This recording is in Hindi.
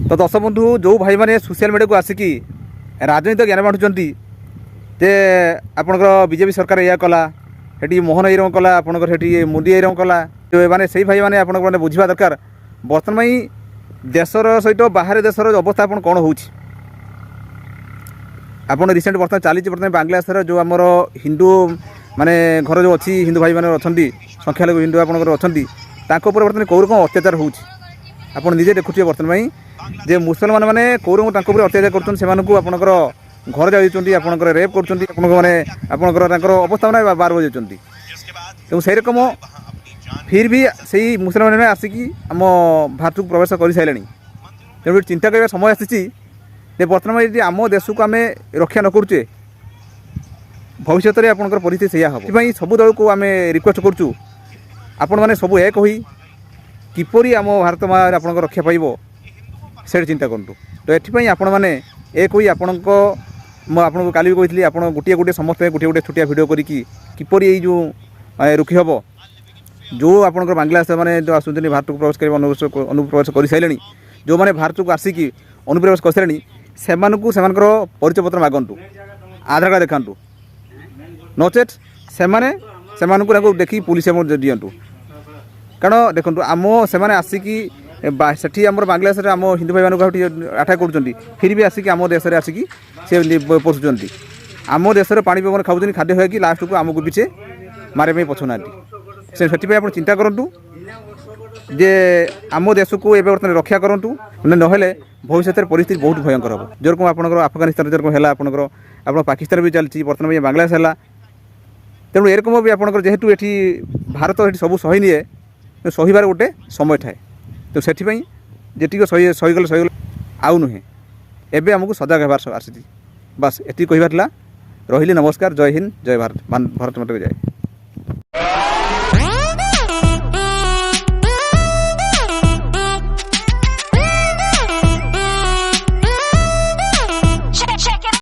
तो दर्शक बंधु जो भाई मैंने सोशल मीडिया को आसिकी राजनीतिक ज्ञान बांटुंट जे आपणकर बीजेपी सरकार या कला हेटी मोहन एरम कला आपणकर हेटी मोदी एरम कला मैंने से भाई मैंने आपन मैंने बुझा दरकार बर्तमान देशर सहित बाहर देशर अवस्था आप कौन हो आपन रिसेंट बर्तमान चली बर्तमान बांग्लादेश जो आमर हिंदू माने घर जो अच्छी हिंदू भाई मैंने अच्छा संख्यालघु हिंदू आपंकर अच्छा बर्तमान कौ रकम अत्याचार होपन निजे देखुए बर्तमान जे मुसलमान मैंने कौ रकम अत्याचार करपणकर घर जाऊँच आपंकर रेप कर अवस्था मैंने बार बजाऊँ तेणु से रकम फिर भी से मुसलमान मैंने आसिकी आम भारत को प्रवेश कर सारे तेणु चिंता करने समय आसी बर्तमान यदि आम देश को आम रक्षा न करुचे भविष्य में आपंकर परिस्थिति से हम सब दल को आम रिक्वेस्ट करुँ आपण मैंने सब एक हुई किपरि आम भारत माँ आप रक्षा पाइब से चिंता करूँ तो ये आपण मैंने एक हुई आपण आपको काली भी कही आप गोटे गोटे समस्त गोटे गोटे छोटिया भिड किपरि ये जो रुखी हम जो आपंकर बांग्लादेश मैंने जो आसुँच भारत को प्रवेश कर अनुप्रवेश कर सारे जो मैंने भारत को आसिकी अनुप्रवेश कर सारे से परिचय पत्र मागंतु आधार कार्ड देखा नचेत से देखी पुलिस दिंतु कारण देखो आम से आसिकी से आम बांग्लादेश आम हिंदू भाई मानक आटाक कर फिर भी आसिकी आम देश आसिकी से पोषुंट आम देश पानी पवन खाऊँ खाद्य होगी लास्ट को आमको पीछे मारे पछुना से आप चिंता करूँ जे आम देश को ये बर्तमान रक्षा करूँ ना भविष्य में परिस्थिति बहुत भयंकर हम जो रकम आप अफगानिस्तान जो रकम है आप पाकिस्तान भी चलती बर्तमान बांग्लादेश है तेणु ए रकम भी आप जेहेतु ये भारत ये सब सही निए सहीबार गोटे समय थाए तो से जी सहीगले आउ नुहे एवं आमको सजग होबार आसी बस ये कहबार रही नमस्कार जय हिंद जय भारत भारत माता को जय।